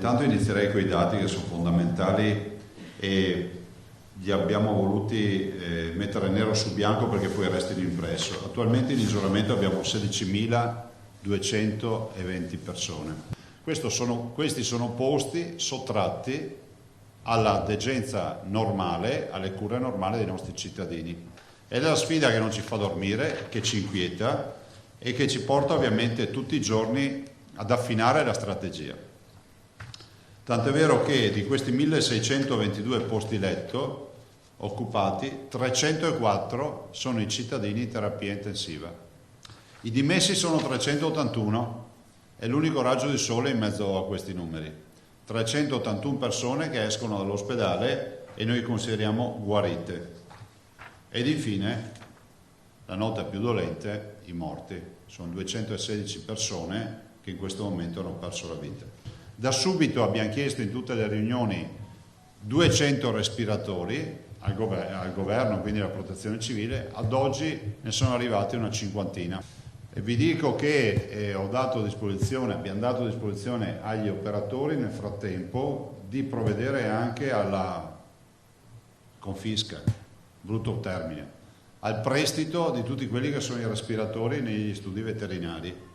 intanto inizierei con i dati che sono fondamentali e li abbiamo voluti mettere nero su bianco perché poi restino impresso. Attualmente in isolamento abbiamo 16.220 persone. Questi sono posti sottratti alla degenza normale, alle cure normali dei nostri cittadini. È la sfida che non ci fa dormire, che ci inquieta e che ci porta ovviamente tutti i giorni ad affinare la strategia. Tant'è vero che di questi 1622 posti letto occupati, 304 sono i cittadini in terapia intensiva. I dimessi sono 381, è l'unico raggio di sole in mezzo a questi numeri. 381 persone che escono dall'ospedale e noi consideriamo guarite. Ed infine, la nota più dolente, i morti. Sono 216 persone che in questo momento hanno perso la vita. Da subito abbiamo chiesto in tutte le riunioni 200 respiratori al governo, quindi alla protezione civile, ad oggi ne sono arrivati una cinquantina. E vi dico che abbiamo dato a disposizione agli operatori nel frattempo di provvedere anche alla confisca, brutto termine, al prestito di tutti quelli che sono i respiratori negli studi veterinari.